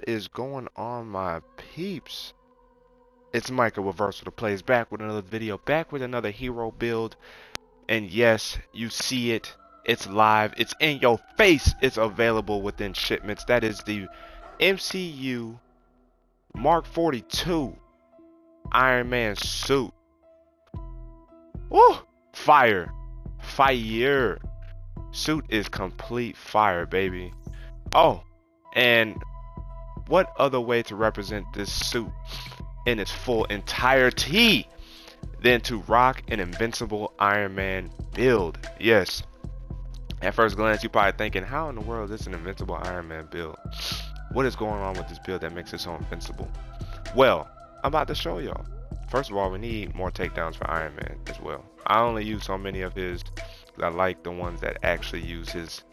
What is going on, my peeps? It's Michael with Versatile Plays, back with another video, back with another hero build. And yes, you see it. It's live. It's in your face. It's available within shipments. That is the MCU Mark 42 Iron Man suit. Woo! Fire. Fire. Suit is complete fire, baby. Oh, and what other way to represent this suit in its full entirety than to rock an Invincible Iron Man build? Yes, at first glance you're probably thinking, how in the world is this an Invincible Iron Man build? What is going on with this build that makes it so invincible? Well, I'm about to show y'all. First of all, we need more takedowns for Iron Man as well. I only use so many of his, I like the ones that actually use his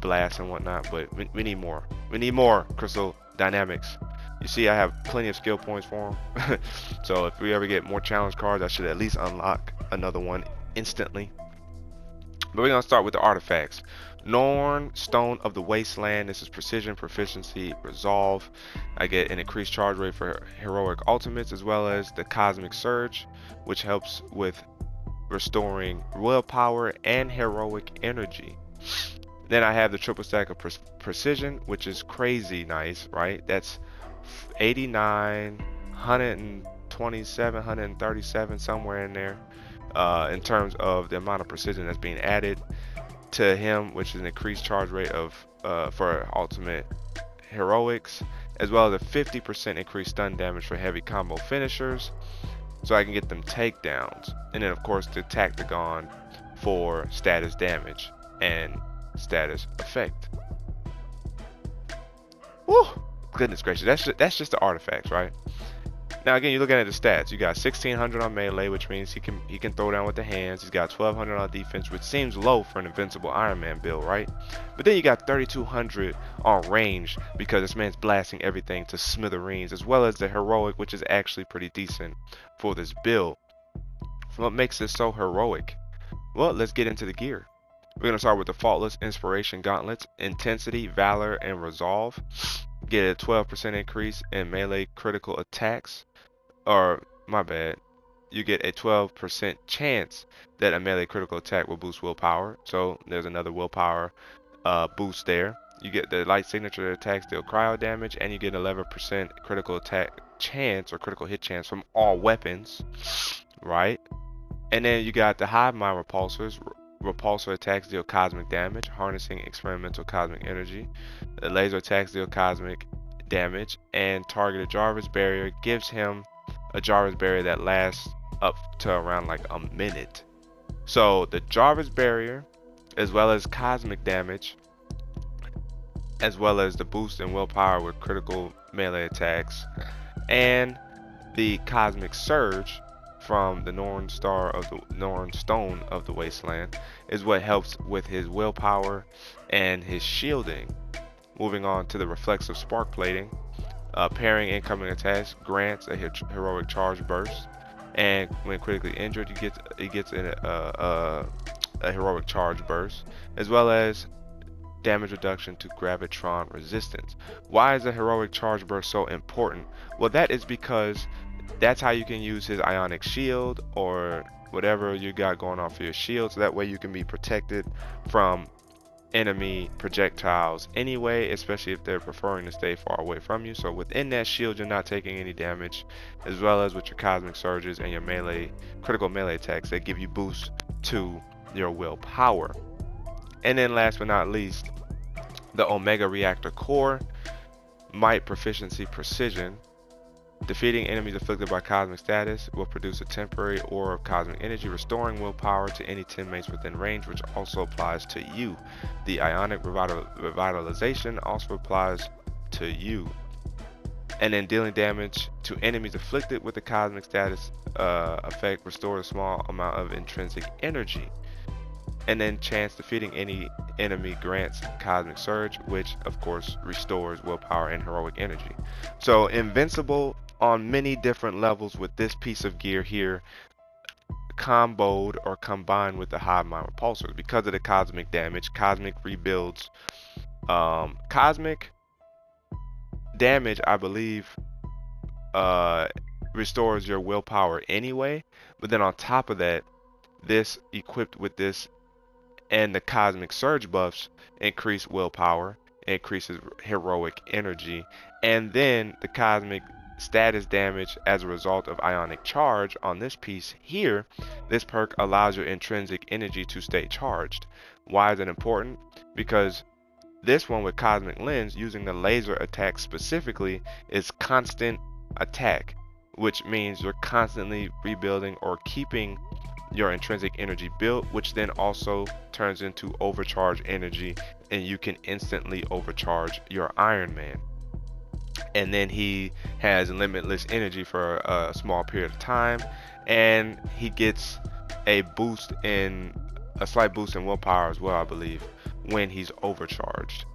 blast and whatnot, but we need more. We need more crystal dynamics. You see, I have plenty of skill points for him. So if we ever get more challenge cards, I should at least unlock another one instantly. But we're gonna start with the artifacts. Norn Stone of the Wasteland. This is precision, proficiency, resolve. I get an increased charge rate for heroic ultimates, as well as the Cosmic Surge, which helps with restoring willpower and heroic energy. Then I have the triple stack of precision, which is crazy nice, right? That's 89, 127, 137, somewhere in there, in terms of the amount of precision that's being added to him, which is an increased charge rate of for ultimate heroics, as well as a 50% increased stun damage for heavy combo finishers, so I can get them takedowns. And then of course the Tactagon for status damage and status effect. Woo! Goodness gracious, that's just the artifacts, right? Now again, you're looking at the stats. You got 1600 on melee, which means he can throw down with the hands. He's got 1200 on defense, which seems low for an Invincible Iron Man build, right? But then you got 3200 on range, because this man's blasting everything to smithereens, as well as the heroic, which is actually pretty decent for this build. What makes this so heroic? Well, let's get into the gear. We're going to start with the Faultless Inspiration Gauntlets, Intensity, Valor, and Resolve. Get a 12% increase in melee critical attacks. Or, my bad, you get a 12% chance that a melee critical attack will boost willpower. So, there's another willpower boost there. You get the light signature attacks deal cryo damage, and you get 11% critical attack chance or critical hit chance from all weapons, right? And then you got the Hive Mind Repulsors. Repulsor attacks deal cosmic damage, harnessing experimental cosmic energy. The laser attacks deal cosmic damage, and targeted Jarvis barrier gives him a Jarvis barrier that lasts up to around like a minute. So the Jarvis barrier, as well as cosmic damage, as well as the boost in willpower with critical melee attacks, and the Cosmic Surge from the Norn Stone of the Wasteland, is what helps with his willpower and his shielding. Moving on to the Reflexive Spark Plating. Parrying incoming attacks grants a heroic charge burst, and when critically injured, he gets a heroic charge burst, as well as damage reduction to gravitron resistance. Why is the heroic charge burst so important? Well, that is because that's how you can use his ionic shield or whatever you got going on for your shield, so that way you can be protected from enemy projectiles anyway, especially if they're preferring to stay far away from you. So within that shield, you're not taking any damage, as well as with your cosmic surges and your melee critical melee attacks that give you boost to your willpower. And then last but not least, the Omega Reactor Core. Might, proficiency, precision. Defeating enemies afflicted by cosmic status will produce a temporary aura of cosmic energy, restoring willpower to any teammates within range, which also applies to you. The ionic revitalization also applies to you. And then dealing damage to enemies afflicted with the cosmic status effect restores a small amount of intrinsic energy. And then chance defeating any enemy grants Cosmic Surge, which of course restores willpower and heroic energy. So invincible on many different levels with this piece of gear here, comboed or combined with the Hive Mind Repulsors. Because of the cosmic damage, Cosmic rebuilds Cosmic damage, I believe, uh, restores your willpower anyway. But then on top of that, this equipped with this and the cosmic surge buffs increase willpower, increases heroic energy, and then the cosmic status damage as a result of ionic charge on this piece here. This perk allows your intrinsic energy to stay charged. Why is it important? Because this one with cosmic lens, using the laser attack specifically, is constant attack, which means you're constantly rebuilding or keeping your intrinsic energy built, which then also turns into overcharge energy, and you can instantly overcharge your Iron Man. And then he has limitless energy for a small period of time, and he gets a slight boost in willpower as well, I believe, when he's overcharged.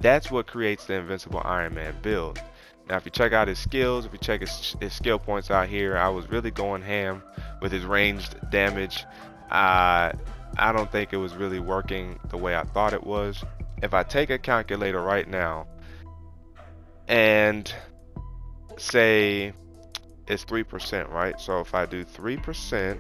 That's what creates the Invincible Iron Man build. Now, if you check out his skills, if you check his skill points out here, I was really going ham with his ranged damage. I don't think it was really working the way I thought it was. If I take a calculator right now and say it's 3%, right? So if I do 3%,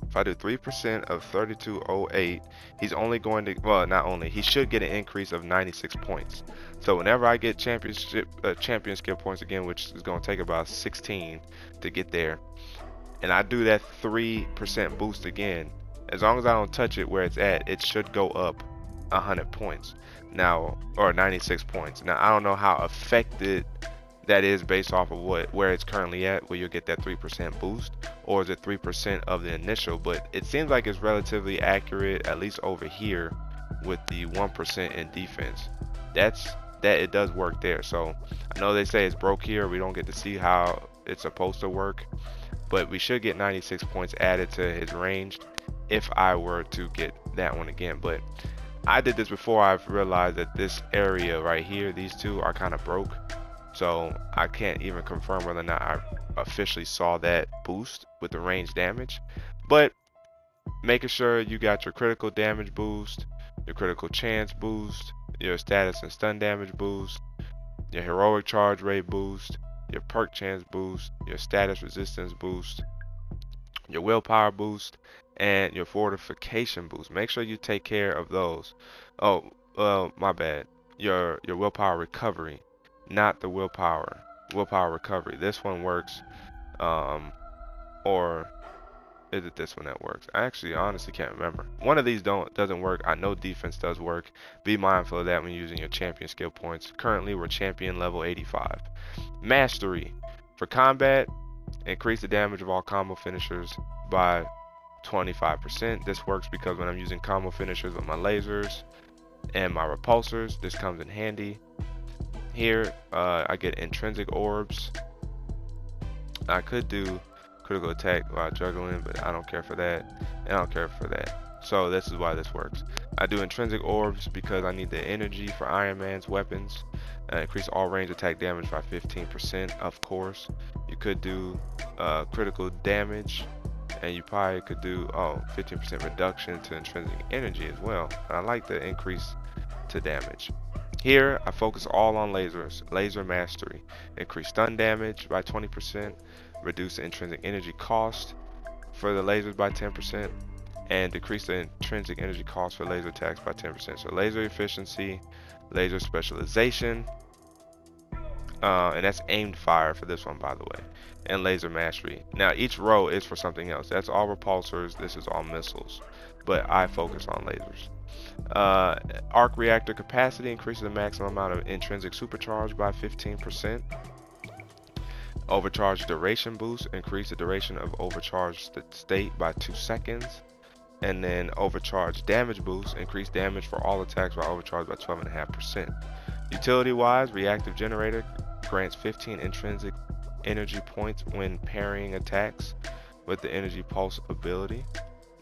if I do 3% of 3208, he's only going to, well, not only, he should get an increase of 96 points. So whenever I get champion skill points again, which is going to take about 16 to get there, and I do that 3% boost again, as long as I don't touch it where it's at, it should go up 100 points now, or 96 points. Now, I don't know how affected that is based off of where it's currently at, where you'll get that 3% boost, or is it 3% of the initial? But it seems like it's relatively accurate, at least over here with the 1% in defense. That it does work there. So I know they say it's broke here, we don't get to see how it's supposed to work, but we should get 96 points added to his range if I were to get that one again. But I did this before. I've realized that this area right here, these two are kind of broke, so I can't even confirm whether or not I officially saw that boost with the range damage. But making sure you got your critical damage boost, your critical chance boost, your status and stun damage boost, your heroic charge rate boost, your perk chance boost, your status resistance boost, your willpower boost, and your fortification boost. Make sure you take care of those. Oh, well, my bad. Your willpower recovery, not the willpower recovery. This one works, or is it this one that works? I actually honestly can't remember. One of these doesn't work. I know defense does work. Be mindful of that when using your champion skill points. Currently, we're champion level 85. Mastery. For combat, increase the damage of all combo finishers by 25%. This works because when I'm using combo finishers with my lasers and my repulsors, this comes in handy. Here, I get intrinsic orbs. I could do critical attack while juggling, but I don't care for that, and I don't care for that. So this is why this works. I do intrinsic orbs because I need the energy for Iron Man's weapons. Increase all range attack damage by 15%. Of course, you could do critical damage, and you probably could do 15% reduction to intrinsic energy as well. I like the increase to damage. Here, I focus all on lasers. Laser mastery. Increase stun damage by 20%. Reduce the intrinsic energy cost for the lasers by 10%. And decrease the intrinsic energy cost for laser attacks by 10%. So laser efficiency, laser specialization, and that's aimed fire for this one, by the way, and laser mastery. Now each row is for something else. That's all repulsors, this is all missiles, but I focus on lasers. Arc reactor capacity increases the maximum amount of intrinsic supercharge by 15%. Overcharge duration boost, increase the duration of overcharged state by 2 seconds. And then overcharge damage boost, increase damage for all attacks while overcharged by 12.5%. Utility wise, reactive generator grants 15 intrinsic energy points when parrying attacks with the energy pulse ability.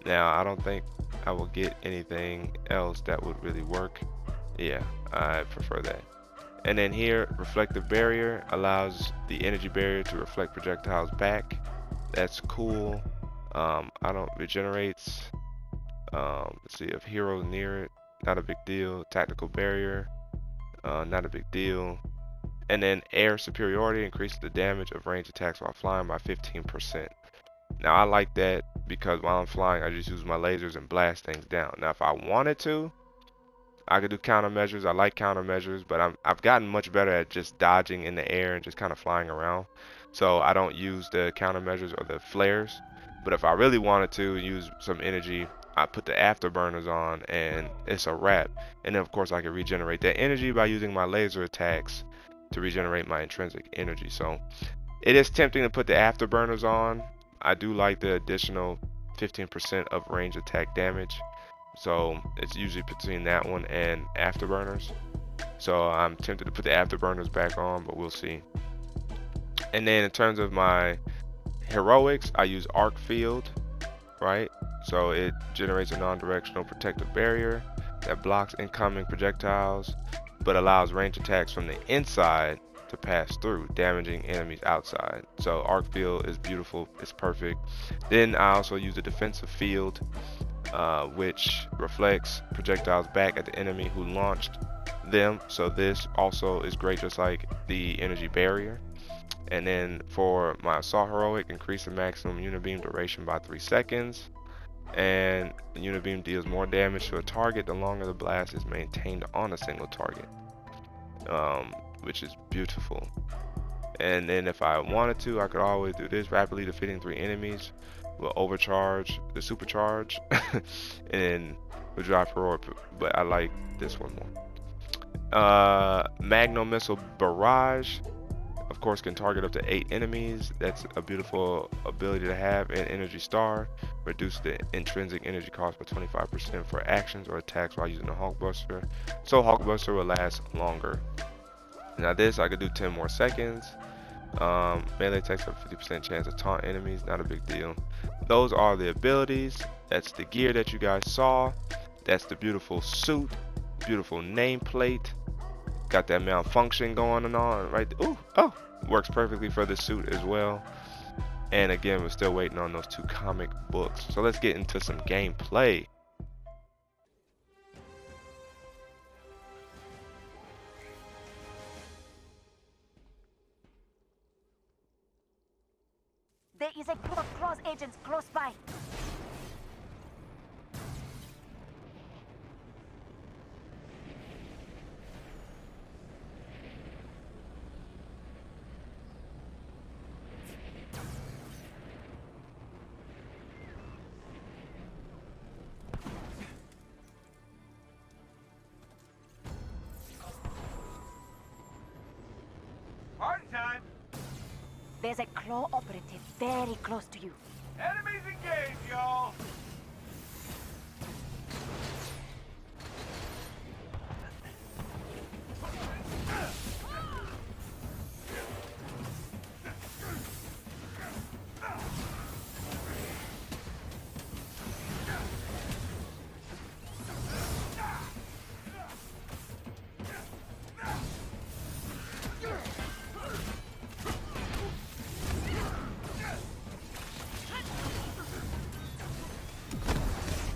Now I don't think I will get anything else that would really work. Yeah, I prefer that. And then here, reflective barrier allows the energy barrier to reflect projectiles back. That's cool. I don't regenerates. Let's see, if heroes near it, not a big deal. Tactical barrier. Not a big deal. And then air superiority increases the damage of ranged attacks while flying by 15%. Now I like that because while I'm flying, I just use my lasers and blast things down. Now if I wanted to, I could do countermeasures. I like countermeasures, but I've gotten much better at just dodging in the air and just kind of flying around. So I don't use the countermeasures or the flares. But if I really wanted to use some energy, I put the afterburners on and it's a wrap. And then of course I can regenerate that energy by using my laser attacks to regenerate my intrinsic energy. So it is tempting to put the afterburners on. I do like the additional 15% of range attack damage. So it's usually between that one and afterburners. So I'm tempted to put the afterburners back on, but we'll see. And then in terms of my heroics, I use arc field, right? So it generates a non-directional protective barrier that blocks incoming projectiles, but allows range attacks from the inside to pass through, damaging enemies outside. So arc field is beautiful, it's perfect. Then I also use the defensive field, which reflects projectiles back at the enemy who launched them. So this also is great, just like the energy barrier. And then for my assault heroic, increase the maximum unibeam duration by 3 seconds. And the unibeam deals more damage to a target the longer the blast is maintained on a single target, which is beautiful. And then if I wanted to, I could always do this: rapidly defeating 3 enemies will overcharge the supercharge and will drop heroic, but I like this one more. Magnum missile barrage, of course, can target up to 8 enemies. That's a beautiful ability to have. And energy star, reduce the intrinsic energy cost by 25% for actions or attacks while using the Hulkbuster, so Hulkbuster will last longer. Now this I could do 10 more seconds. Melee attacks have a 50% chance to taunt enemies, not a big deal. Those are the abilities. That's the gear that you guys saw. That's the beautiful suit, beautiful nameplate. Got that malfunction going on right there. Ooh, oh, works perfectly for the suit as well. And again, we're still waiting on those 2 comic books. So let's get into some gameplay. There is a group of Claw's agents close by. Party time! There's a Claw operative very close to you. Enemies engaged, y'all!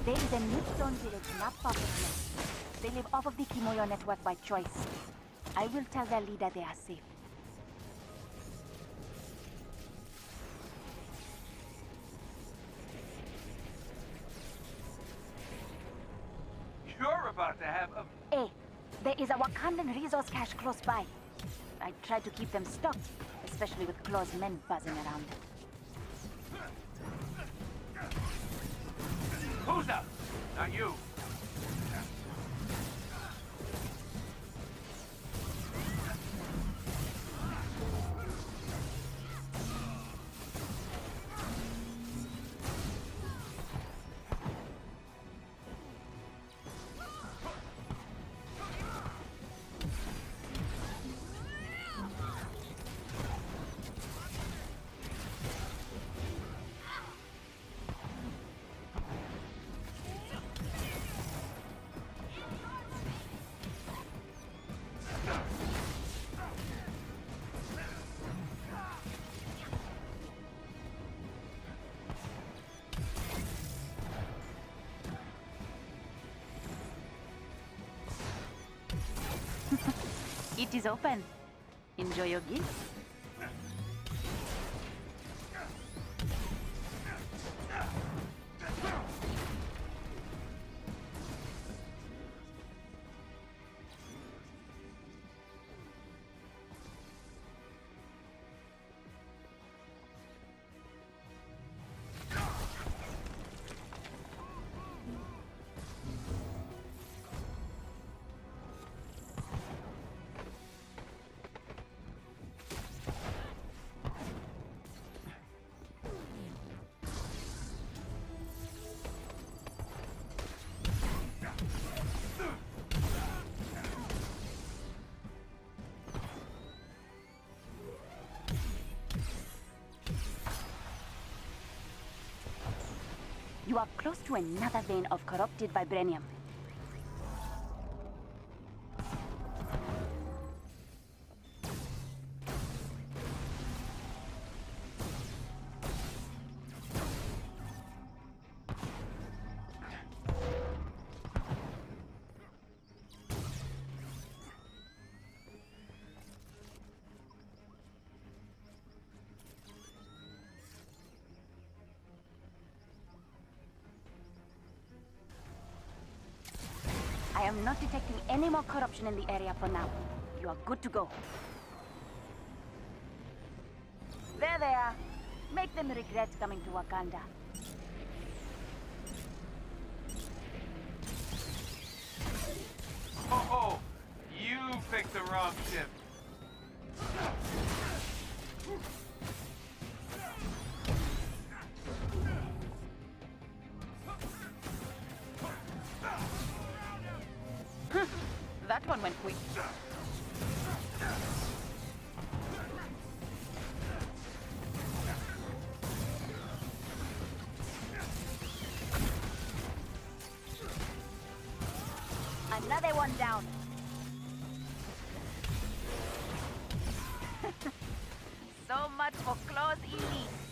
There is a new stone village not far from here. They live off of the Kimoyo network by choice. I will tell their leader they are safe. You're about to have a... Hey, there is a Wakandan resource cache close by. I try to keep them stocked, especially with Claw's men buzzing around. Who's up? Not you. It is open. Enjoy your gift. You are close to another vein of corrupted vibranium. I am not detecting any more corruption in the area for now. You are good to go. There they are. Make them regret coming to Wakanda. Oh, you picked the wrong ship. That one went quick. Another one down. So much for Claw's elite.